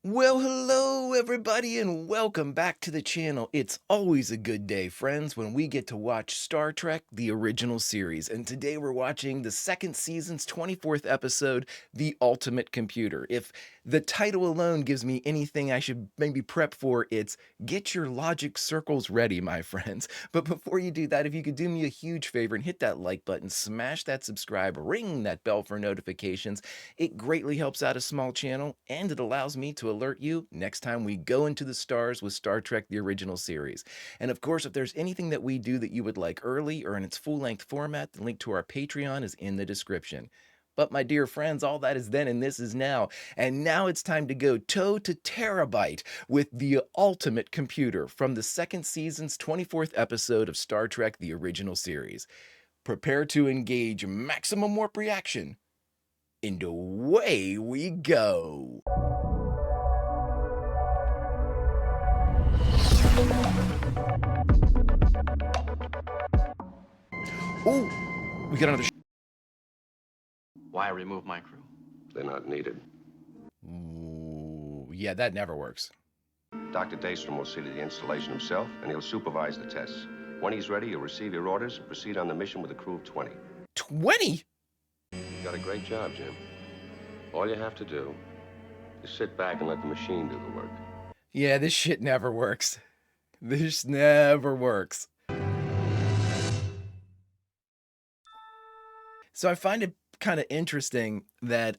Well, hello everybody and welcome back to the channel. It's always a good day, friends, when we get to watch Star Trek, the original series. And today we're watching the second season's 24th episode, The Ultimate Computer. If the title alone gives me anything I should maybe prep for, it's get your logic circles ready, my friends. But before you do that, if you could do me a huge favor and hit that like button, smash that subscribe, ring that bell for notifications. It greatly helps out a small channel, and it allows me to alert you next time we go into the stars with Star Trek the original series. And of course, if there's anything that we do that you would like early or in its full-length format, the link to our Patreon is in the description. But my dear friends, all that is then and this is now. And now it's time to go toe to terabyte with the ultimate computer from the second season's 24th episode of Star Trek the original series. Prepare to engage maximum warp reaction, and away we go. Oh, we got another. Why remove my crew? They're not needed. Ooh, yeah, that never works. Dr. Daystrom will see to the installation himself, and he'll supervise the tests. When he's ready, he'll receive your orders and proceed on the mission with a crew of 20. 20? You got a great job, Jim. All you have to do is sit back and let the machine do the work. Yeah, this shit never works. This never works. So I find it kind of interesting that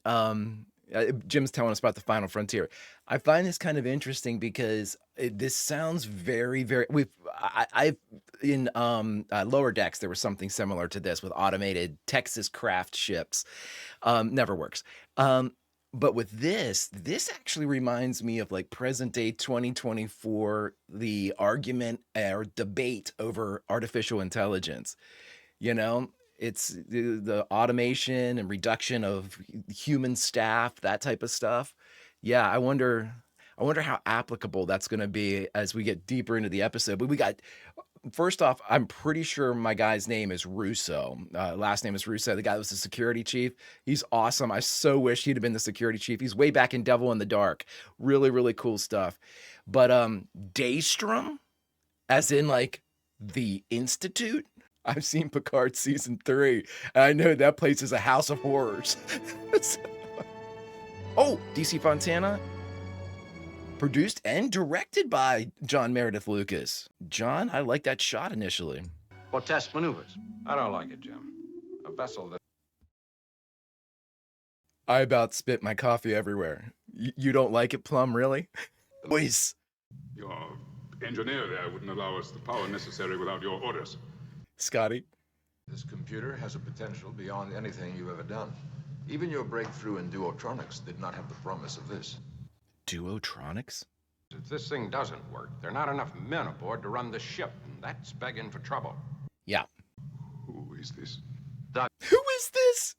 Jim's telling us about the final frontier. I find this kind of interesting because this sounds very, very. I've in Lower Decks there was something similar to this with automated Texas craft ships. Never works. But with this actually reminds me of like present day 2024, the argument or debate over artificial intelligence. You know, it's the automation and reduction of human staff, that type of stuff. Yeah, I wonder how applicable that's going to be as we get deeper into the episode. But we got, first off, I'm pretty sure my guy's name is Russo. Last name is Russo. The guy that was the security chief. He's awesome. I so wish he'd have been the security chief. He's way back in Devil in the Dark. Really, really cool stuff. But Daystrom, as in like the Institute. I've seen Picard season 3, and I know that place is a house of horrors. Oh, DC Fontana, produced and directed by John Meredith Lucas. John, I like that shot initially. For test maneuvers. I don't like it, Jim. A vessel that... I about spit my coffee everywhere. You don't like it, Plum, really? Boys. Your engineer there wouldn't allow us the power necessary without your orders. Scotty? This computer has a potential beyond anything you've ever done. Even your breakthrough in duotronics did not have the promise of this. Duotronics? If this thing doesn't work, there are not enough men aboard to run the ship, and that's begging for trouble. Yeah. Who is this? Who is this?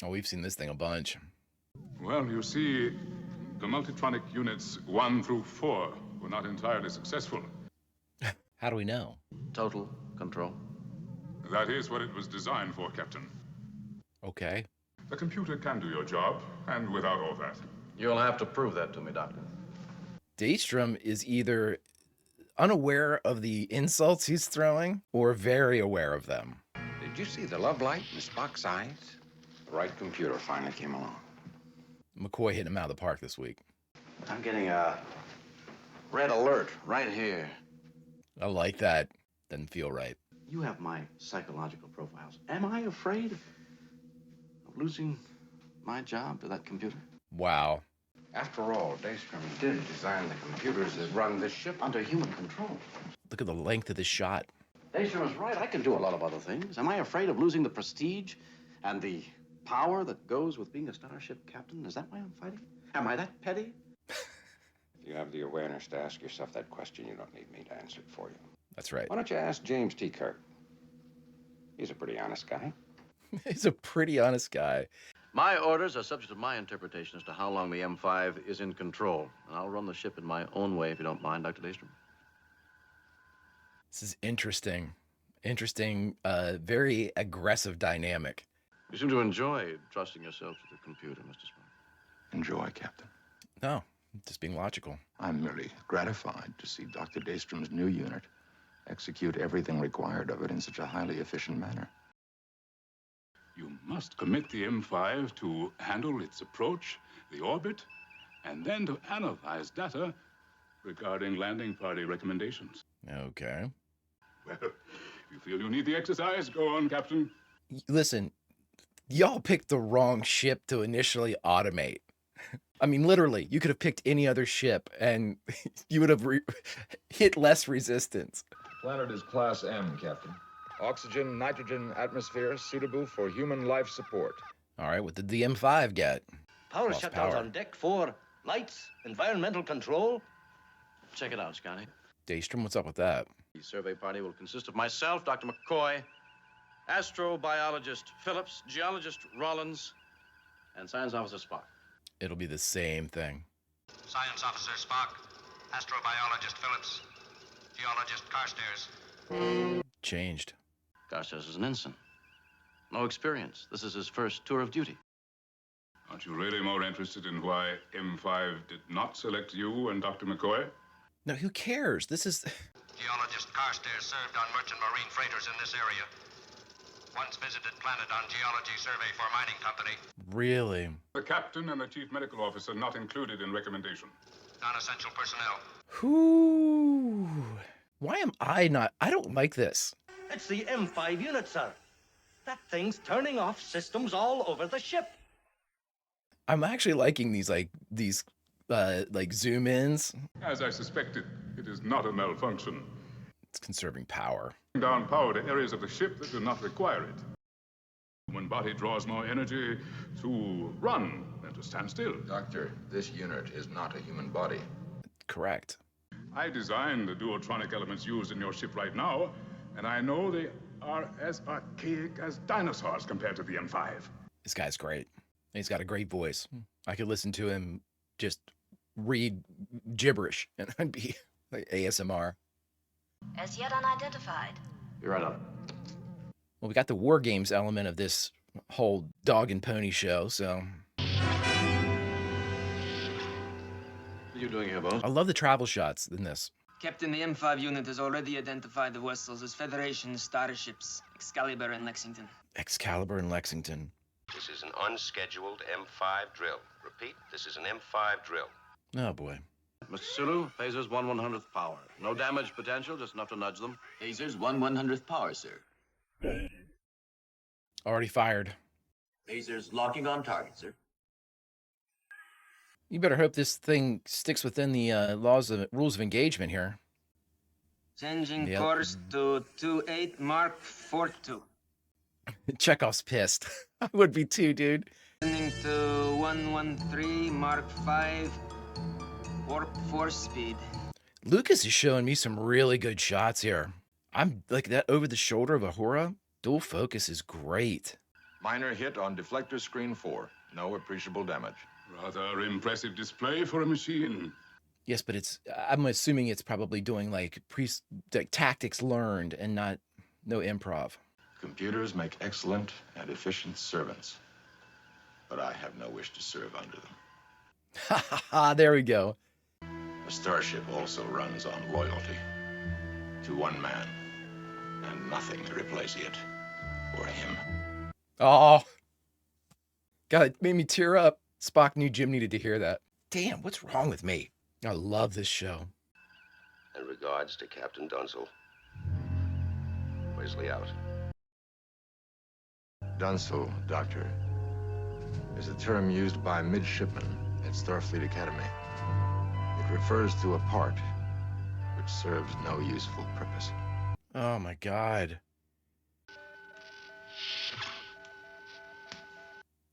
Oh, we've seen this thing a bunch. Well, you see, the multitronic units 1 through 4 were not entirely successful. How do we know? Total control. That is what it was designed for, Captain. Okay. The computer can do your job, and without all that. You'll have to prove that to me, Doctor. Daystrom is either unaware of the insults he's throwing or very aware of them. Did you see the love light in Spock's eyes? The right computer finally came along. McCoy hit him out of the park this week. I'm getting a red alert right here. I like that. Doesn't feel right. You have my psychological profiles. Am I afraid of losing my job to that computer? Wow. After all, Daystrom did design the computers that run this ship. Under human control. Look at the length of this shot. Daystrom is right. I can do a lot of other things. Am I afraid of losing the prestige and the power that goes with being a starship captain? Is that why I'm fighting? Am I that petty? If you have the awareness to ask yourself that question, you don't need me to answer it for you. That's right. Why don't you ask James T. Kirk? He's a pretty honest guy. He's a pretty honest guy. My orders are subject to my interpretation as to how long the M5 is in control. And I'll run the ship in my own way, if you don't mind, Dr. Daystrom. This is interesting. Very aggressive dynamic. You seem to enjoy trusting yourself to the computer, Mr. Spock. Enjoy, Captain. No, just being logical. I'm merely gratified to see Dr. Daystrom's new unit execute everything required of it in such a highly efficient manner. You must commit the M5 to handle its approach, the orbit, and then to analyze data regarding landing party recommendations. Okay. Well, if you feel you need the exercise, go on, Captain. Listen, y'all picked the wrong ship to initially automate. I mean, literally, you could have picked any other ship and you would have hit less resistance. Planet is Class M, Captain. Oxygen, nitrogen atmosphere suitable for human life support. All right, what did the M5 get? Power Lost shutdowns power. on deck 4. Lights, environmental control. Check it out, Scotty. Daystrom, what's up with that? The survey party will consist of myself, Dr. McCoy, astrobiologist Phillips, geologist Rollins, and science officer Spock. It'll be the same thing. Science Officer Spock, astrobiologist Phillips, geologist Carstairs. Changed. Garces is an ensign. No experience. This is his first tour of duty. Aren't you really more interested in why M5 did not select you and Dr. McCoy? No, who cares? This is... Geologist Carstairs served on merchant marine freighters in this area. Once visited planet on geology survey for mining company. Really? The captain and the chief medical officer not included in recommendation. Non-essential personnel. Who? Why am I not... I don't like this. It's the M5 unit, sir. That thing's turning off systems all over the ship. I'm actually liking these, like zoom ins. As I suspected, it is not a malfunction. It's conserving power. Down power to areas of the ship that do not require it. When body draws more energy to run than to stand still. Doctor, this unit is not a human body. Correct. I designed the duotronic elements used in your ship right now, and I know they are as archaic as dinosaurs compared to the M5. This guy's great. He's got a great voice. I could listen to him just read gibberish and I'd be like ASMR. As yet unidentified. You're right on. Well, we got the war games element of this whole dog and pony show, so... What are you doing here, Bones? I love the travel shots in this. Captain, the M5 unit has already identified the vessels as Federation starships, Excalibur and Lexington. Excalibur and Lexington. This is an unscheduled M5 drill. Repeat, this is an M5 drill. Oh, boy. Mr. Sulu, phasers 1/100th power. No damage potential, just enough to nudge them. Phasers 1/100th power, sir. Already fired. Phasers locking on target, sir. You better hope this thing sticks within the rules of engagement here. Changing Yep. course to 28 Mark 42. Chekhov's pissed. I would be too, dude. Turning to 113 Mark 5. Warp 4 speed. Lucas is showing me some really good shots here. I'm like that over the shoulder of Ahura. Dual focus is great. Minor hit on deflector screen 4. No appreciable damage. Rather impressive display for a machine. Yes, but I'm assuming it's probably doing like tactics learned and no improv. Computers make excellent and efficient servants. But I have no wish to serve under them. Ha ha ha, there we go. A starship also runs on loyalty. To one man. And nothing to replace it. Or him. Oh. God, it made me tear up. Spock knew Jim needed to hear that. Damn, what's wrong with me? I love this show. And regards to Captain Dunsel. Wesley out. Dunsel, Doctor, is a term used by midshipmen at Starfleet Academy. It refers to a part which serves no useful purpose. Oh my God.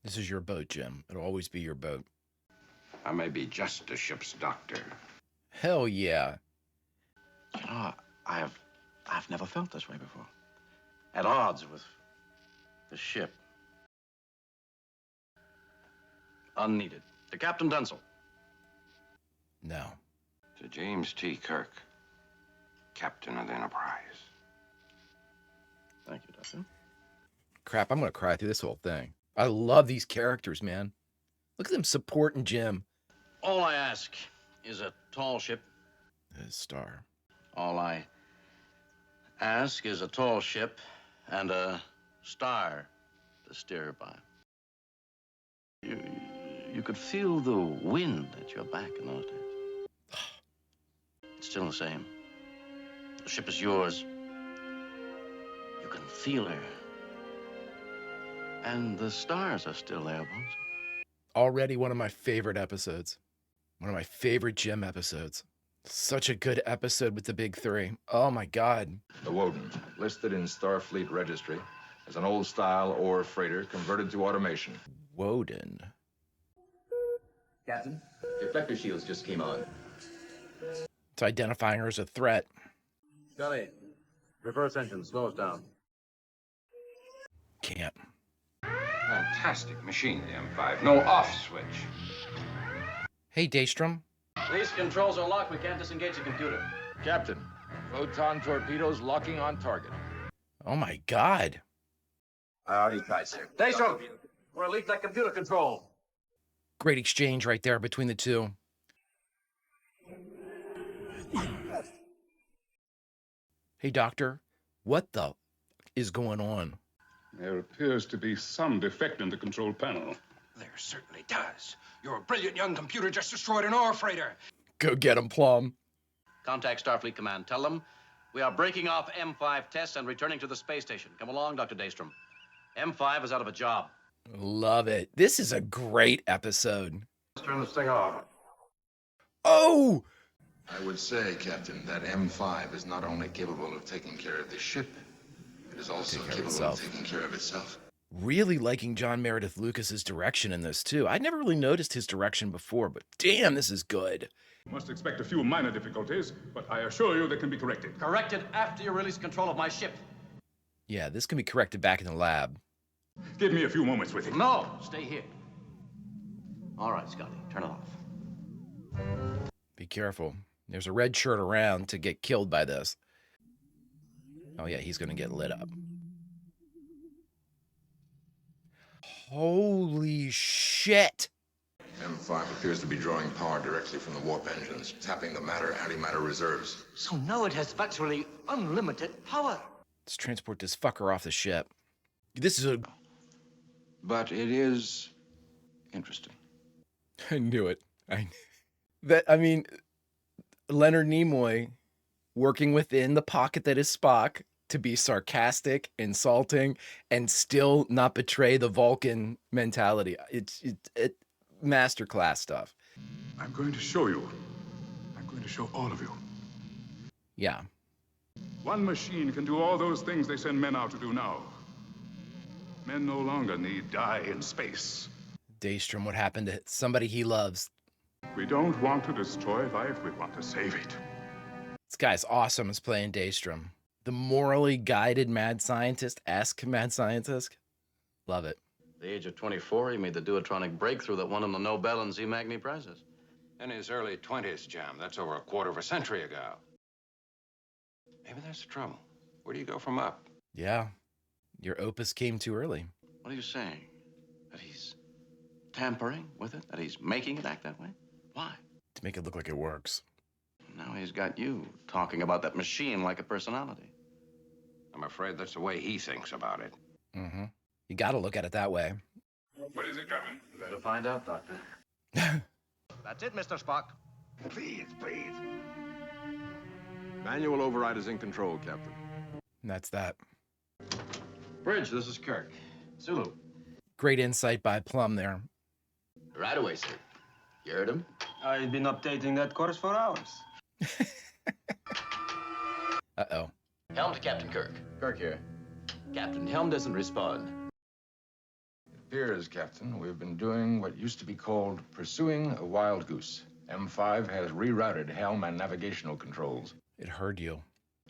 This is your boat, Jim. It'll always be your boat. I may be just a ship's doctor. Hell yeah. You know, I've never felt this way before. At odds with the ship. Unneeded. To Captain Dunsel. No. To James T. Kirk, Captain of the Enterprise. Thank you, Doctor. Crap, I'm gonna cry through this whole thing. I love these characters, man. Look at them supporting Jim. All I ask is a tall ship. A star. All I ask is a tall ship and a star to steer by. You could feel the wind at your back in those days. It's still the same. The ship is yours. You can feel her. And the stars are still there, Bones. Already one of my favorite episodes. One of my favorite Jim episodes. Such a good episode with the big three. Oh my God. The Woden, listed in Starfleet Registry as an old-style ore freighter converted to automation. Woden. Captain, deflector shields just came on. It's identifying her as a threat. Scully, reverse engine, slow us down. Can't. Fantastic machine, the M5. No off switch. Hey, Daystrom. These controls are locked. We can't disengage the computer. Captain, photon torpedoes locking on target. Oh my God. I already tried, sir. Daystrom, we're leaked that computer control. Great exchange right there between the two. Hey, Doctor. What the is going on? There appears to be some defect in the control panel. There certainly does. Your brilliant young computer just destroyed an ore freighter. Go get him, Plum. Contact Starfleet Command. Tell them we are breaking off M5 tests and returning to the space station. Come along, Dr. Daystrom. M5 is out of a job. Love it. This is a great episode. Let's turn this thing off. Oh! I would say, Captain, that M5 is not only capable of taking care of the ship, it is also capable of taking care of itself. Really liking John Meredith Lucas's direction in this, too. I'd never really noticed his direction before, but damn, this is good. Must expect a few minor difficulties, but I assure you they can be corrected. Corrected after you release control of my ship. Yeah, this can be corrected back in the lab. Give me a few moments with him. No, stay here. All right, Scotty, turn it off. Be careful. There's a red shirt around to get killed by this. Oh yeah, he's gonna get lit up. Holy shit! M5 appears to be drawing power directly from the warp engines, tapping the matter-antimatter reserves. So now it has virtually unlimited power. Let's transport this fucker off the ship. This is a... But it is interesting. I knew it. I mean, Leonard Nimoy working within the pocket that is Spock to be sarcastic, insulting, and still not betray the Vulcan mentality. It's masterclass stuff. I'm going to show you. I'm going to show all of you. Yeah. One machine can do all those things they send men out to do now. Men no longer need die in space. Daystrom, what happened to somebody he loves? We don't want to destroy life, we want to save it. This guy's awesome as playing Daystrom. The morally guided mad scientist-esque mad scientist. Love it. At the age of 24, he made the duotronic breakthrough that won him the Nobel and Z. Magny prizes. In his early 20s, Jam. That's over a quarter of a century ago. Maybe that's the trouble. Where do you go from up? Yeah. Your opus came too early. What are you saying? That he's tampering with it? That he's making it act that way? Why? To make it look like it works. Now he's got you talking about that machine like a personality. I'm afraid that's the way he thinks about it. Mm-hmm. You gotta look at it that way. What is it coming? Better find out, Doctor. That's it, Mr. Spock. Please. Manual override is in control, Captain. And that's that. Bridge, this is Kirk. Sulu. Great insight by Plum there. Right away, sir. You heard him? I've been updating that course for hours. Uh-oh. Helm to Captain Kirk. Kirk here. Captain, Helm doesn't respond. It appears, Captain, we've been doing what used to be called pursuing a wild goose. M5 has rerouted helm and navigational controls. It heard you.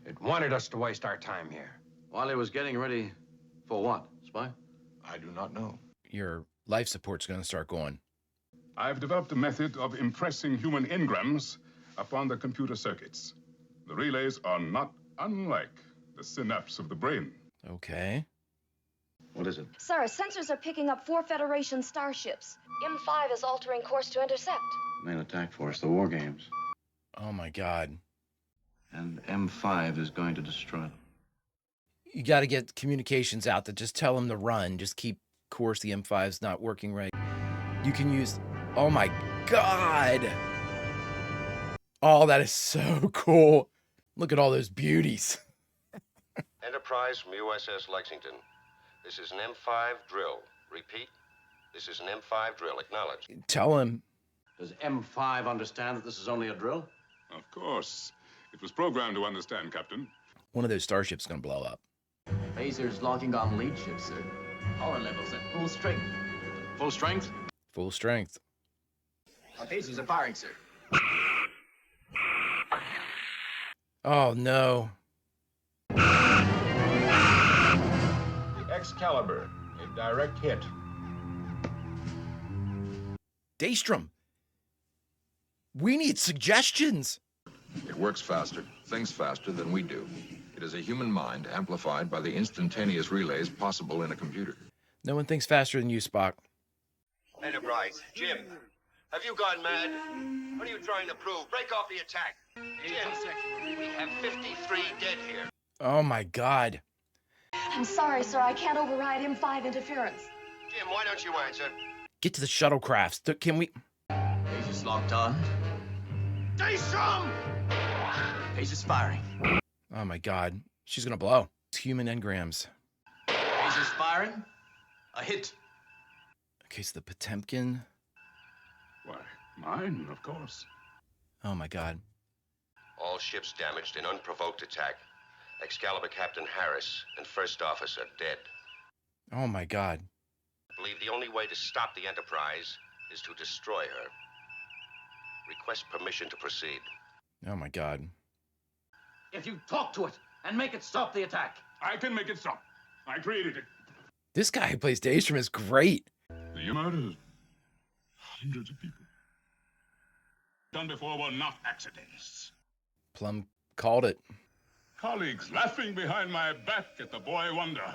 It wanted us to waste our time here. While he was getting ready for what, Spy? I do not know. Your life support's gonna start going. I've developed a method of impressing human engrams upon the computer circuits. The relays are not unlike the synapse of the brain. Okay. What is it? Sir, sensors are picking up 4 Federation starships. M5 is altering course to intercept. Main attack force, the war games. Oh my God. And M5 is going to destroy them. You got to get communications out that just tell them to run. Just keep course. The M5's not working right. You can use... Oh my God. Oh, that is so cool. Look at all those beauties. Enterprise from USS Lexington. This is an M5 drill. Repeat, this is an M5 drill. Acknowledge. Tell him. Does M5 understand that this is only a drill? Of course. It was programmed to understand, Captain. One of those starships is going to blow up. Phasers locking on lead ship, sir. Power levels at full strength. Full strength? Full strength. Our phasers are firing, sir. Oh, no. The Excalibur, a direct hit. Daystrom. We need suggestions. It works faster, thinks faster than we do. It is a human mind amplified by the instantaneous relays possible in a computer. No one thinks faster than you, Spock. Enterprise, Jim, have you gone mad? What are you trying to prove? Break off the attack. Jim, we have 53 dead here. Oh my God. I'm sorry, sir. I can't override M5 interference. Jim, why don't you answer? Get to the shuttlecrafts. Can we... Phasers locked on. Daystrom! Phasers firing. Oh my God. She's gonna blow. It's human engrams. Phasers firing. A hit. Okay, so the Potemkin. Why, mine, of course. Oh my God. All ships damaged in unprovoked attack. Excalibur Captain Harris and First Officer dead. Oh my God. I believe the only way to stop the Enterprise is to destroy her. Request permission to proceed. Oh my God. If you talk to it and make it stop the attack. I can make it stop. I created it. This guy who plays Daystrom is great. The murders. Hundreds of people. Done before were not accidents. Plum called it. Colleagues laughing behind my back at the boy wonder.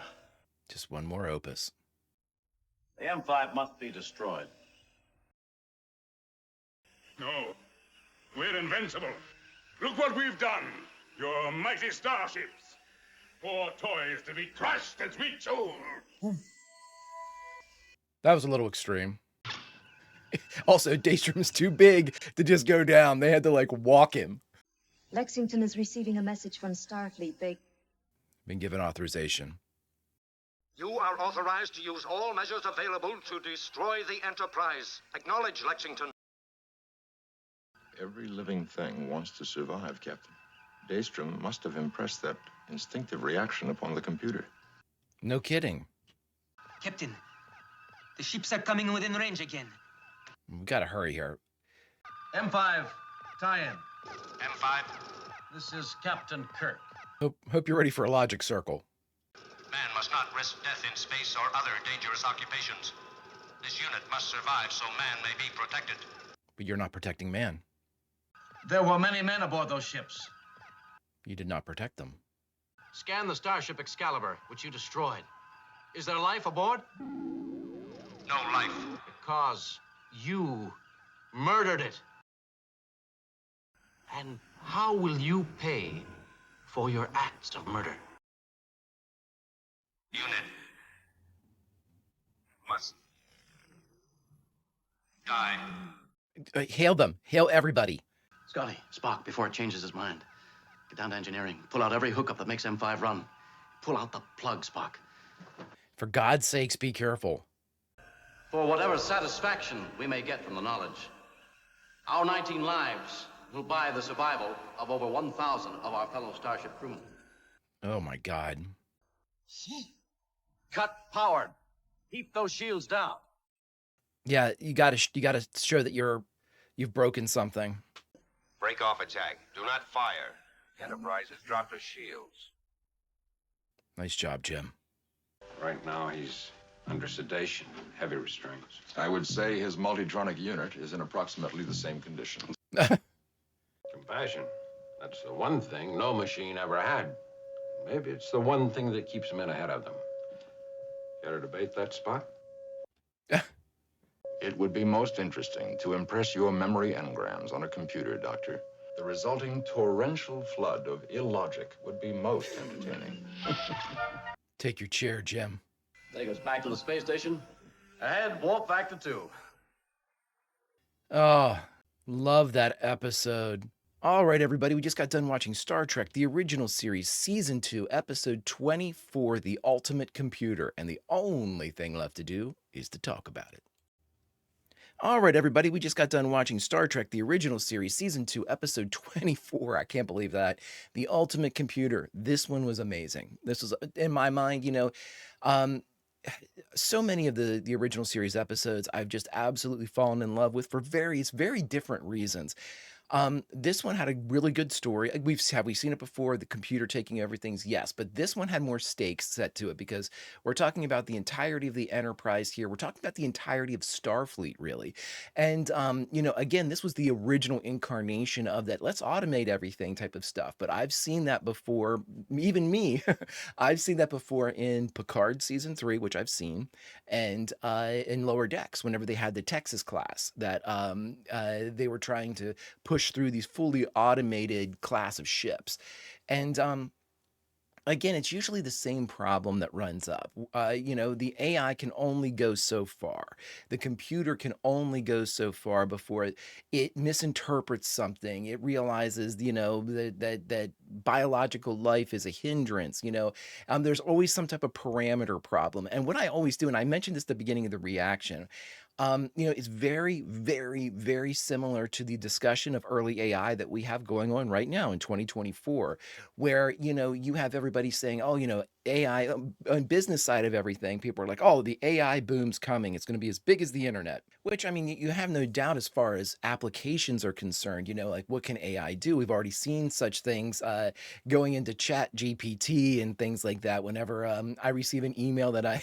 Just one more opus. The M5 must be destroyed. No, we're invincible. Look what we've done. Your mighty starships. Poor toys to be crushed as we chose. That was a little extreme. Also, Daystrom is too big to just go down. They had to, like, walk him. Lexington is receiving a message from Starfleet. Been given authorization. You are authorized to use all measures available to destroy the Enterprise. Acknowledge, Lexington. Every living thing wants to survive, Captain. Daystrom must have impressed that instinctive reaction upon the computer. No kidding. Captain, the ships are coming within range again. We gotta hurry here. M5, tie-in. M5, This is Captain Kirk. Hope you're ready for a logic circle. man must not risk death in space or other dangerous occupations. This unit must survive so man may be protected. But you're not protecting man. There were many men aboard those ships. You did not protect them. Scan the starship Excalibur, which you destroyed. Is there life aboard? No life. Because you murdered it. And how will you pay for your acts of murder? Unit must die. Hail them. Hail everybody. Scotty, Spock, before it changes his mind. Get down to engineering. Pull out every hookup that makes M5 run. Pull out the plug, Spock. For God's sakes, be careful. For whatever satisfaction we may get from the knowledge, our 19 lives will buy the survival of over 1,000 of our fellow Starship crewmen. Oh my God. Cut powered. Keep those shields down. Yeah, you gotta show that you've broken something. Break off attack. Do not fire. Enterprise has dropped her shields. Nice job, Jim. Right now, he's under sedation, heavy restraints. I would say his multitronic unit is in approximately the same condition. Compassion. That's the one thing no machine ever had. Maybe it's the one thing that keeps men ahead of them. Care to debate that spot? It would be most interesting to impress your memory engrams on a computer, Doctor. The resulting torrential flood of illogic would be most entertaining. Take your chair, Jim. Take us back to the space station. And warp factor 2. Oh, love that episode. All right, everybody, we just got done watching Star Trek, the original series, Season 2, Episode 24, The Ultimate Computer, and the only thing left to do is to talk about it. All right, everybody, we just got done watching Star Trek, the original series, Season 2, Episode 24. I can't believe that. The Ultimate Computer. This one was amazing. This was, in my mind, so many of the original series episodes I've just absolutely fallen in love with for various, very different reasons. This one had a really good story. Have we seen it before? The computer taking everything's yes, but this one had more stakes set to it because we're talking about the entirety of the Enterprise here. We're talking about the entirety of Starfleet, really. And again, this was the original incarnation of that let's automate everything type of stuff. But I've seen that before, even me, I've seen that before in Picard season 3, which I've seen, and in Lower Decks, whenever they had the Texas class that they were trying to push through these fully automated class of ships. And again, it's usually the same problem that runs up. The AI can only go so far. The computer can only go so far before it misinterprets something. It realizes, that biological life is a hindrance. There's always some type of parameter problem. And what I always do, and I mentioned this at the beginning of the reaction, it's very, very, very similar to the discussion of early AI that we have going on right now in 2024, where, you have everybody saying, oh, AI on business side of everything, people are like, oh, the AI boom's coming. It's going to be as big as the internet, which, I mean, you have no doubt as far as applications are concerned, like what can AI do? We've already seen such things going into Chat GPT and things like that. Whenever I receive an email that I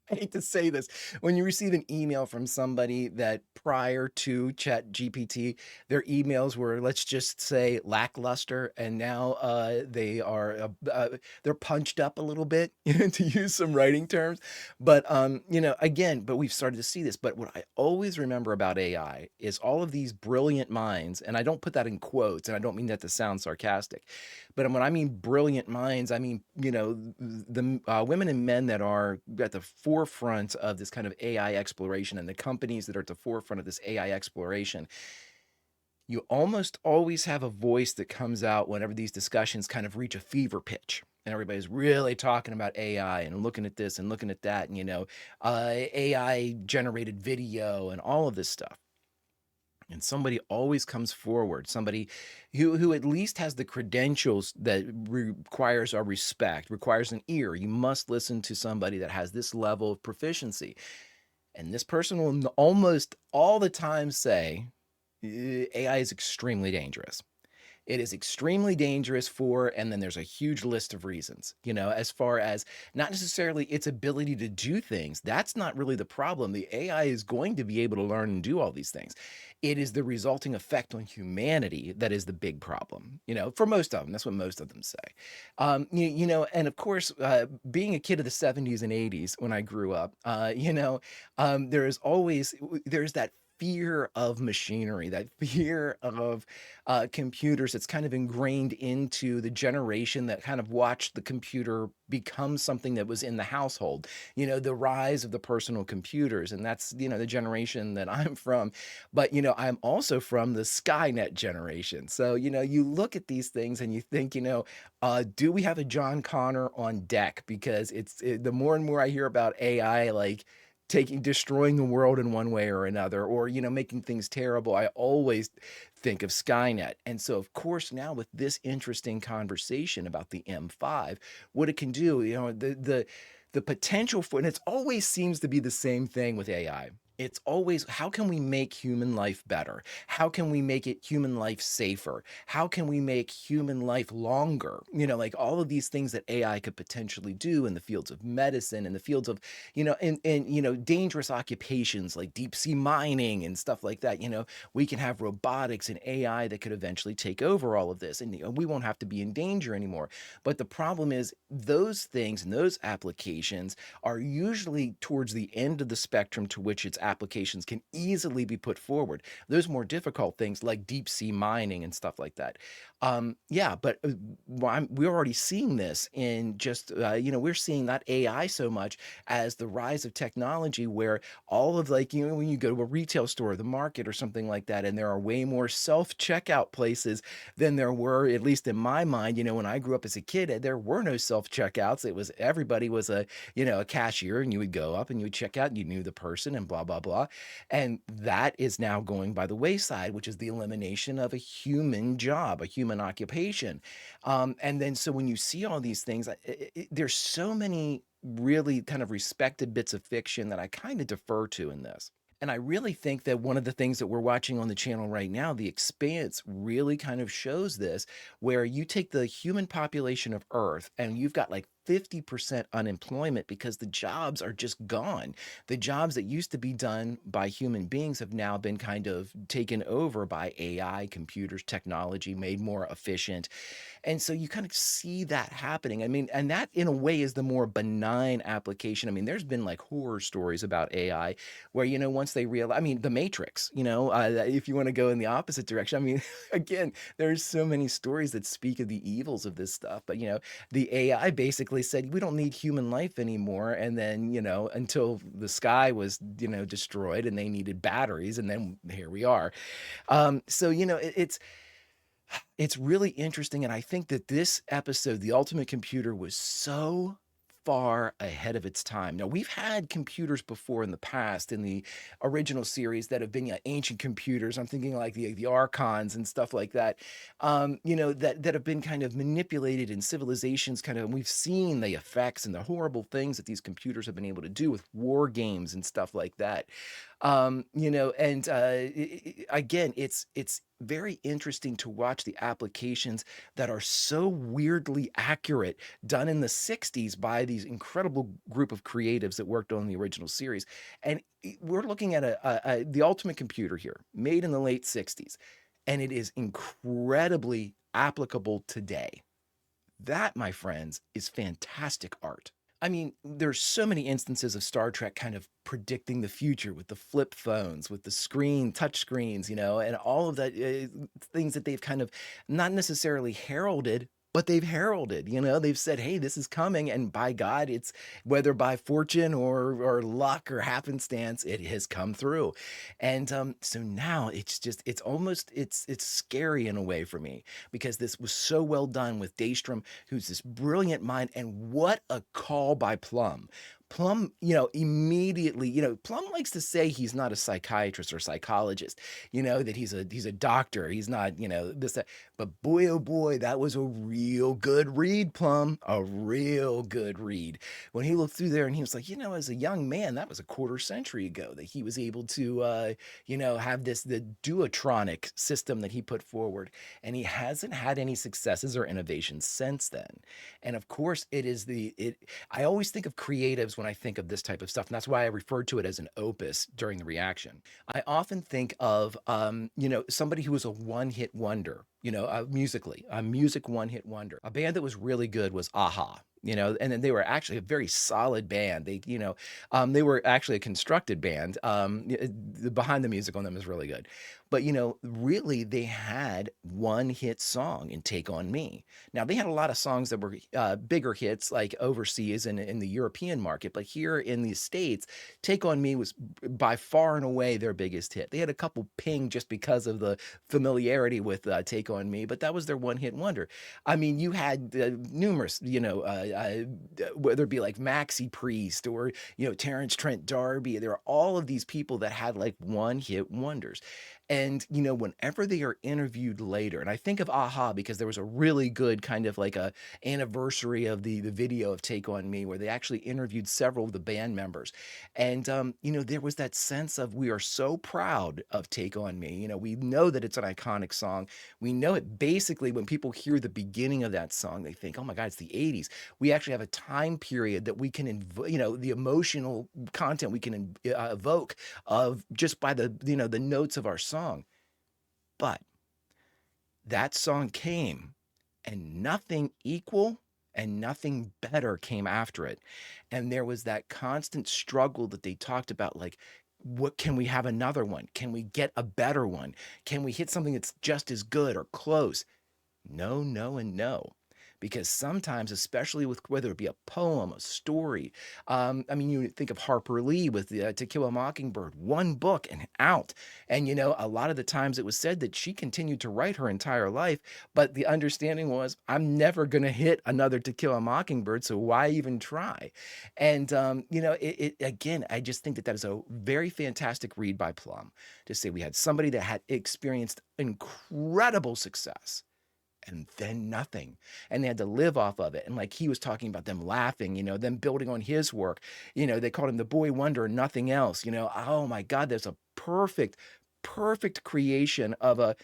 hate to say this, when you receive an email from somebody that prior to Chat GPT, their emails were, let's just say, lackluster, and now they are they're punched up a little bit, to use some writing terms. But again, but we've started to see this. But what I always remember about AI is all of these brilliant minds, and I don't put that in quotes, and I don't mean that to sound sarcastic, but when I mean brilliant minds, I mean, the women and men that are at the forefront of this kind of AI exploration and the companies that are at the forefront of this AI exploration. You almost always have a voice that comes out whenever these discussions kind of reach a fever pitch. And everybody's really talking about AI and looking at this and looking at that, and, AI generated video and all of this stuff. And somebody always comes forward, somebody who at least has the credentials that requires our respect, requires an ear. You must listen to somebody that has this level of proficiency. And this person will almost all the time say, AI is extremely dangerous. It is extremely dangerous and then there's a huge list of reasons, as far as not necessarily its ability to do things. That's not really the problem. The AI is going to be able to learn and do all these things. It is the resulting effect on humanity that is the big problem, for most of them. That's what most of them say. And of course, being a kid of the 70s and 80s when I grew up, there's that fear of machinery, that fear of computers that's kind of ingrained into the generation that kind of watched the computer become something that was in the household, the rise of the personal computers. And that's, the generation that I'm from. But, I'm also from the Skynet generation. So, you look at these things and you think, do we have a John Connor on deck? Because the more and more I hear about AI, like, destroying the world in one way or another, or making things terrible, I always think of Skynet. And so of course now with this interesting conversation about the M5, what it can do, the potential for, and it always seems to be the same thing with AI. It's always, how can we make human life better? How can we make it human life safer? How can we make human life longer? Like all of these things that AI could potentially do in the fields of medicine, in the fields of, dangerous occupations like deep sea mining and stuff like that. We can have robotics and AI that could eventually take over all of this, and we won't have to be in danger anymore. But the problem is those things and those applications are usually towards the end of the spectrum to which its applications can easily be put forward. Those more difficult things like deep sea mining and stuff like that. Yeah, but we're already seeing this in just, we're seeing not AI so much as the rise of technology where all of like, when you go to a retail store, the market or something like that, and there are way more self checkout places than there were, at least in my mind. When I grew up as a kid, there were no self checkouts. It was everybody was a cashier, and you would go up and you would check out and you knew the person and blah, blah, blah. And that is now going by the wayside, which is the elimination of a human job, a human occupation. And then, so when you see all these things, there's so many really kind of respected bits of fiction that I kind of defer to in this. And I really think that one of the things that we're watching on the channel right now, The Expanse, really kind of shows this, where you take the human population of Earth and you've got like 50% unemployment because the jobs are just gone. The jobs that used to be done by human beings have now been kind of taken over by AI, computers, technology, made more efficient. And so you kind of see that happening. I mean, and that in a way is the more benign application. I mean, there's been like horror stories about AI where, once they realize, I mean, The Matrix, if you want to go in the opposite direction, I mean, again, there's so many stories that speak of the evils of this stuff. But, the AI basically said, we don't need human life anymore. And then, until the sky was, destroyed and they needed batteries. And then here we are. So, it's really interesting, and I think that this episode, The Ultimate Computer, was so far ahead of its time. Now, we've had computers before in the past in the original series that have been ancient computers. I'm thinking like the archons and stuff like that, that have been kind of manipulated in civilizations, kind of, and we've seen the effects and the horrible things that these computers have been able to do with war games and stuff like that. And again, it's very interesting to watch the applications that are so weirdly accurate, done in the 60s by these incredible group of creatives that worked on the original series. And we're looking at the Ultimate Computer here, made in the late 60s, and it is incredibly applicable today. That, my friends, is fantastic art. I mean, there's so many instances of Star Trek kind of predicting the future with the flip phones, with the touch screens, and all of that, things that they've kind of not necessarily heralded, but they've heralded. They've said, hey, this is coming, and by God, it's, whether by fortune or luck or happenstance, it has come through. And so now it's scary in a way for me, because this was so well done with Daystrom, who's this brilliant mind, and what a call by Plum. Plum, immediately, Plum likes to say he's not a psychiatrist or psychologist, that he's a doctor. He's not, this, that. But boy, oh boy, that was a real good read, Plum. A real good read. When he looked through there and he was like, as a young man, that was a quarter century ago that he was able to, have the duotronic system that he put forward. And he hasn't had any successes or innovations since then. And of course, I always think of creatives when I think of this type of stuff. And that's why I referred to it as an opus during the reaction. I often think of, somebody who was a one-hit wonder, musically, a music one-hit wonder. A band that was really good was Aha. And then they were actually a very solid band. They were actually a constructed band. Behind the music on them is really good. But, really they had one hit song in Take On Me. Now, they had a lot of songs that were bigger hits, like overseas and in the European market. But here in the States, Take On Me was by far and away their biggest hit. They had a couple ping just because of the familiarity with Take On Me, but that was their one hit wonder. I mean, you had numerous, whether it be like Maxi Priest or, Terrence Trent D'Arby. There are all of these people that had like one hit wonders. And, whenever they are interviewed later, and I think of Aha because there was a really good kind of like a anniversary of the video of Take On Me where they actually interviewed several of the band members. And, there was that sense of we are so proud of Take On Me. We know that it's an iconic song. We know it basically when people hear the beginning of that song, they think, oh my God, it's the 80s. We actually have a time period that we can, the emotional content we can evoke of just by the notes of our song. But that song came and nothing equal and nothing better came after it. And there was that constant struggle that they talked about, like, what can we have another one? Can we get a better one? Can we hit something that's just as good or close? No, no, and no. Because sometimes, especially with whether it be a poem, a story, you think of Harper Lee with the To Kill a Mockingbird, one book and out. And, a lot of the times it was said that she continued to write her entire life, but the understanding was, I'm never going to hit another To Kill a Mockingbird, so why even try? And, again, I just think that is a very fantastic read by Plum to say we had somebody that had experienced incredible success and then nothing. And they had to live off of it. And like he was talking about them laughing, them building on his work. They called him the boy wonder and nothing else. Oh my God, there's a perfect, perfect creation of a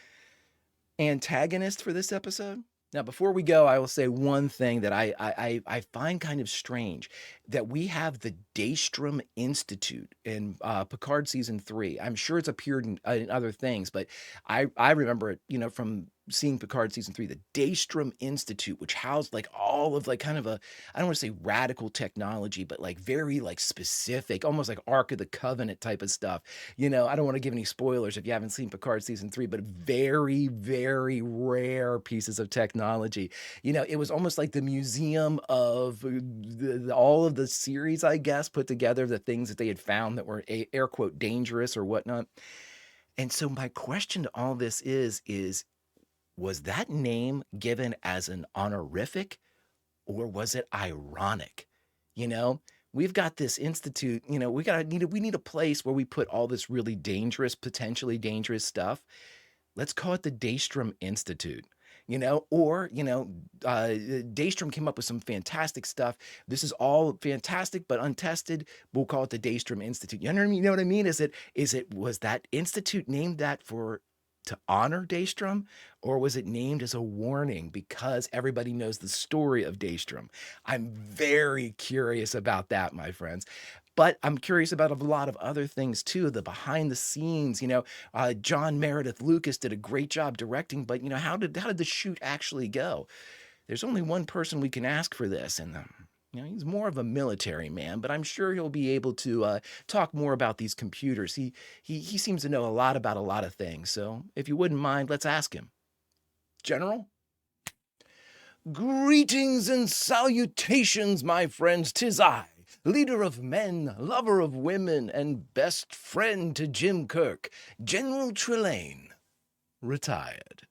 antagonist for this episode. Now, before we go, I will say one thing that I find kind of strange, that we have the Daystrom Institute in Picard season 3. I'm sure it's appeared in other things, but I remember it, from seeing Picard season 3, the Daystrom Institute, which housed like all of like kind of a, I don't want to say radical technology, but like very like specific, almost like Ark of the Covenant type of stuff. I don't want to give any spoilers if you haven't seen Picard season 3, but very, very rare pieces of technology. It was almost like the museum of all of the series, I guess, put together, the things that they had found that were air quote dangerous or whatnot. And so my question to all this is, was that name given as an honorific or was it ironic? We've got this institute, we need a place where we put all this really dangerous, potentially dangerous stuff. Let's call it the Daystrom Institute. Daystrom came up with some fantastic stuff. This is all fantastic but untested. We'll call it the Daystrom Institute. You know what I mean? Was that institute named that to honor Daystrom, or was it named as a warning because everybody knows the story of Daystrom? I'm very curious about that, my friends. But I'm curious about a lot of other things too, the behind the scenes. John Meredith Lucas did a great job directing, but how did the shoot actually go? There's only one person we can ask for this, and he's more of a military man, but I'm sure he'll be able to talk more about these computers. He seems to know a lot about a lot of things. So if you wouldn't mind, let's ask him. General? Greetings and salutations, my friends. 'Tis I, leader of men, lover of women, and best friend to Jim Kirk, General Trelane, retired.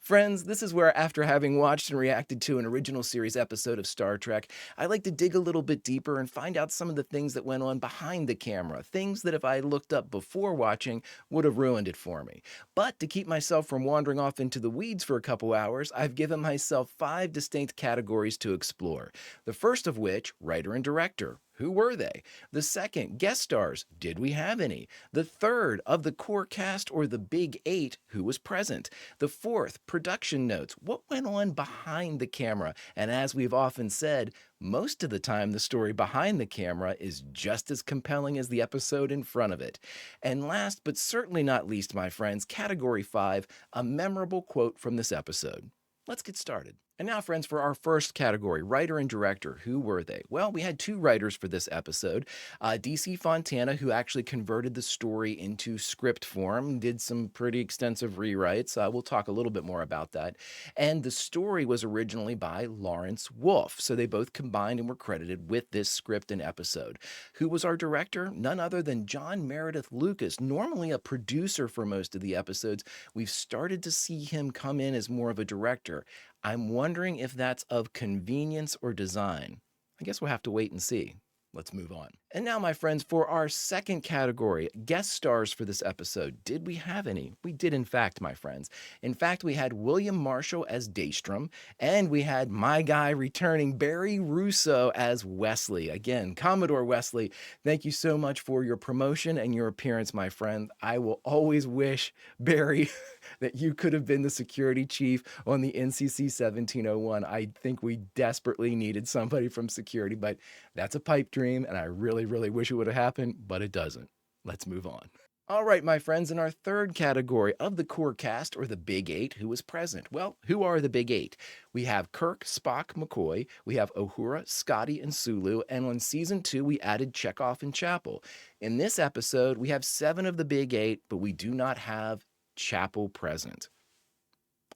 Friends, this is where, after having watched and reacted to an original series episode of Star Trek, I like to dig a little bit deeper and find out some of the things that went on behind the camera, things that if I looked up before watching would have ruined it for me. But to keep myself from wandering off into the weeds for a couple hours, I've given myself 5 distinct categories to explore. The first of which, writer and director. Who were they? The second, guest stars. Did we have any? The third, of the core cast or the big 8, who was present? The fourth, production notes. What went on behind the camera? And as we've often said, most of the time the story behind the camera is just as compelling as the episode in front of it. And last but certainly not least, my friends, category 5, a memorable quote from this episode. Let's get started. And now, friends, for our first category, writer and director. Who were they? Well, we had 2 writers for this episode. DC Fontana, who actually converted the story into script form, did some pretty extensive rewrites. We'll talk a little bit more about that. And the story was originally by Lawrence Wolfe. So they both combined and were credited with this script and episode. Who was our director? None other than John Meredith Lucas, normally a producer for most of the episodes. We've started to see him come in as more of a director. I'm wondering if that's of convenience or design. I guess we'll have to wait and see. Let's move on. And now, my friends, for our second category, guest stars for this episode. Did we have any? We did, in fact, my friends. In fact, we had William Marshall as Daystrom, and we had my guy returning, Barry Russo, as Wesley. Again, Commodore Wesley, thank you so much for your promotion and your appearance, my friend. I will always wish, Barry, that you could have been the security chief on the NCC 1701. I think we desperately needed somebody from security, but that's a pipe dream, and I really wish it would have happened, but it doesn't. Let's move on. All right, my friends, in our third category of the core cast, or the Big Eight, who was present? Well, who are the Big Eight? We have Kirk, Spock, McCoy, we have Uhura, Scotty, and Sulu, and on season 2, we added Chekhov and Chapel. In this episode, we have 7 of the Big Eight, but we do not have Chapel present.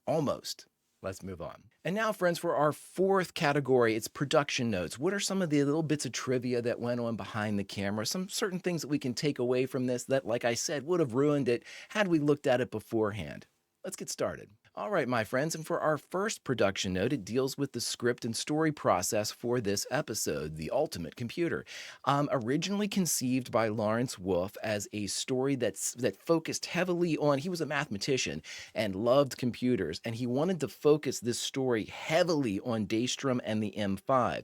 Almost. Let's move on. And now, friends, for our fourth category, it's production notes. What are some of the little bits of trivia that went on behind the camera? Some certain things that we can take away from this that, like I said, would have ruined it had we looked at it beforehand. Let's get started. All right, my friends, and for our first production note, it deals with the script and story process for this episode, The Ultimate Computer. Originally conceived by Lawrence Wolfe as a story that focused heavily on, he was a mathematician and loved computers, and he wanted to focus this story heavily on Daystrom and the M5.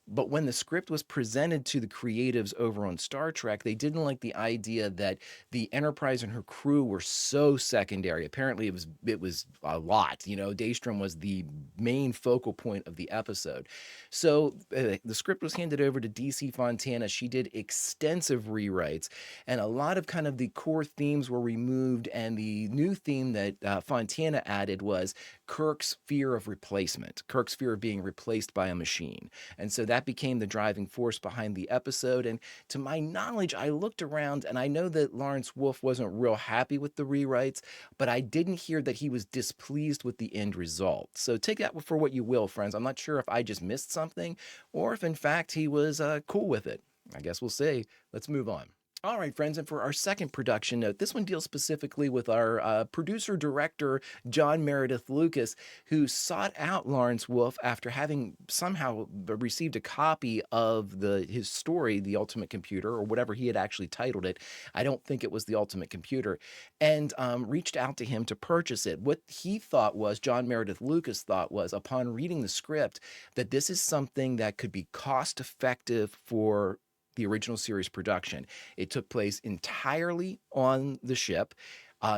But when the script was presented to the creatives over on Star Trek, they didn't like the idea that the Enterprise and her crew were so secondary. Apparently, it was a lot. You know, Daystrom was the main focal point of the episode. So the script was handed over to DC Fontana. She did extensive rewrites, and a lot of kind of the core themes were removed. And the new theme that Fontana added was Kirk's fear of replacement, Kirk's fear of being replaced by a machine. And so that became the driving force behind the episode. And to my knowledge, I looked around and I know that Lawrence Wolfe wasn't real happy with the rewrites, but I didn't hear that he was displeased with the end result. So take that for what you will, friends. I'm not sure if I just missed something or if in fact he was cool with it. I guess we'll see. Let's move on. All right, friends, and for our second production note, this one deals specifically with our producer-director, John Meredith Lucas, who sought out Lawrence Wolfe after having somehow received a copy of his story, The Ultimate Computer, or whatever he had actually titled it. I don't think it was The Ultimate Computer, and reached out to him to purchase it. What he thought was, John Meredith Lucas thought was, upon reading the script, that this is something that could be cost-effective for the original series production. It took place entirely on the ship.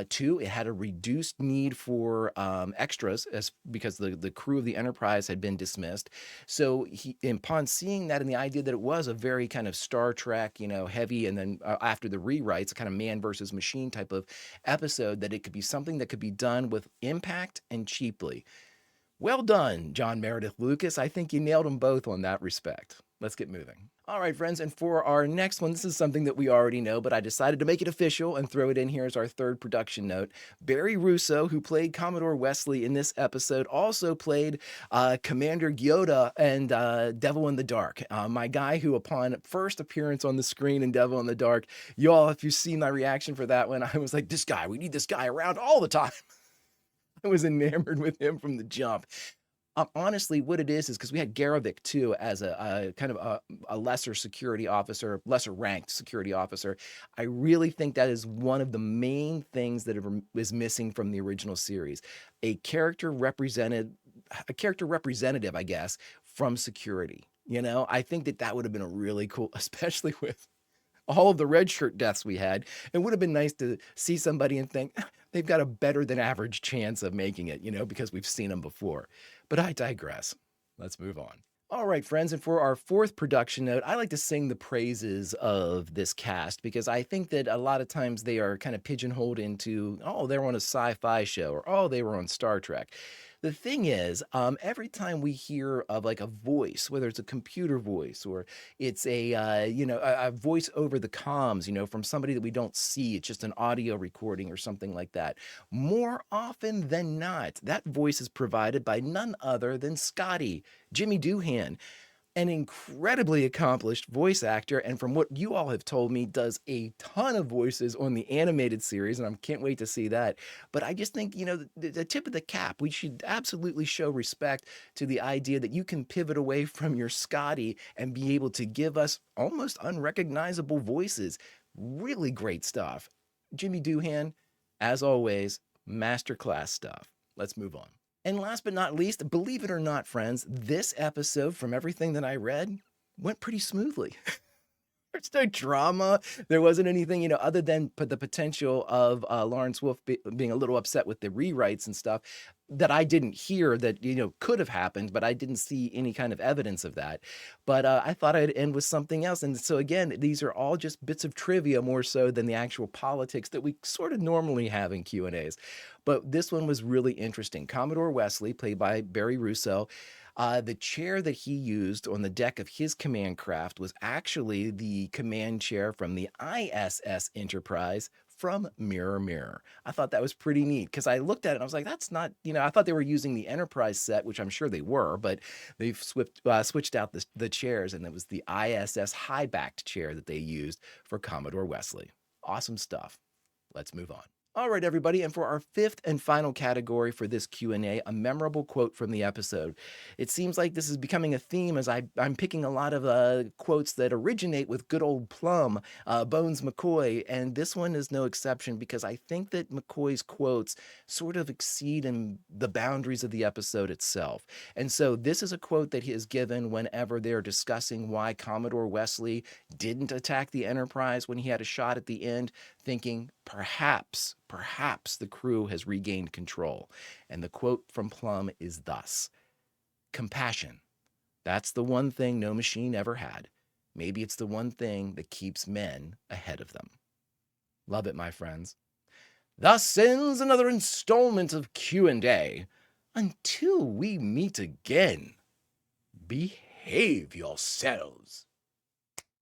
2, it had a reduced need for extras because the crew of the Enterprise had been dismissed. So upon seeing that and the idea that it was a very kind of Star Trek, heavy, and then after the rewrites, a kind of man versus machine type of episode, that it could be something that could be done with impact and cheaply. Well done, John Meredith Lucas. I think you nailed them both on that respect. Let's get moving. All right, friends, and for our next one, this is something that we already know, but I decided to make it official and throw it in here as our third production note. Barry Russo, who played Commodore Wesley in this episode, also played Commander Gyoda and Devil in the Dark. My guy who, upon first appearance on the screen in Devil in the Dark, y'all, if you've seen my reaction for that one, I was like, we need this guy around all the time. I was enamored with him from the jump. Honestly, what it is because we had Garovic too as a kind of a lesser security officer, lesser ranked security officer. I really think that is one of the main things that is missing from the original series. A character representative, I guess, from security. I think that would have been a really cool, especially with all of the red shirt deaths we had. It would have been nice to see somebody and think they've got a better than average chance of making it, because we've seen them before. But I digress. Let's move on. All right, friends, and for our fourth production note, I like to sing the praises of this cast because I think that a lot of times they are kind of pigeonholed into, they were on a sci-fi show, or they were on Star Trek. The thing is, every time we hear of like a voice, whether it's a computer voice or it's a voice over the comms, from somebody that we don't see, it's just an audio recording or something like that. More often than not, that voice is provided by none other than Scotty, Jimmy Doohan. an incredibly accomplished voice actor, and from what you all have told me, does a ton of voices on the animated series, and I can't wait to see that. But I just think, the tip of the cap, we should absolutely show respect to the idea that you can pivot away from your Scotty and be able to give us almost unrecognizable voices. Really great stuff. Jimmy Doohan, as always, masterclass stuff. Let's move on. And last but not least, believe it or not, friends, this episode, from everything that I read, went pretty smoothly. There's no drama. There wasn't anything, other than the potential of Lawrence Wolf being a little upset with the rewrites and stuff that I didn't hear that, could have happened, but I didn't see any kind of evidence of that. But I thought I'd end with something else. And so, again, these are all just bits of trivia more so than the actual politics that we sort of normally have in Q&As. But this one was really interesting. Commodore Wesley, played by Barry Russo, the chair that he used on the deck of his command craft was actually the command chair from the ISS Enterprise from Mirror Mirror. I thought that was pretty neat because I looked at it and I was like, that's not, I thought they were using the Enterprise set, which I'm sure they were, but they've switched out the chairs, and it was the ISS high-backed chair that they used for Commodore Wesley. Awesome stuff. Let's move on. All right, everybody, and for our fifth and final category for this Q&A, a memorable quote from the episode. It seems like this is becoming a theme as I'm picking a lot of quotes that originate with good old Plum, Bones McCoy, and this one is no exception because I think that McCoy's quotes sort of exceed in the boundaries of the episode itself. And so this is a quote that he is given whenever they're discussing why Commodore Wesley didn't attack the Enterprise when he had a shot at the end, thinking perhaps the crew has regained control. And the quote from Plum is thus: compassion. That's the one thing no machine ever had. Maybe it's the one thing that keeps men ahead of them. Love it, my friends. Thus ends another installment of Q&A. Until we meet again, behave yourselves.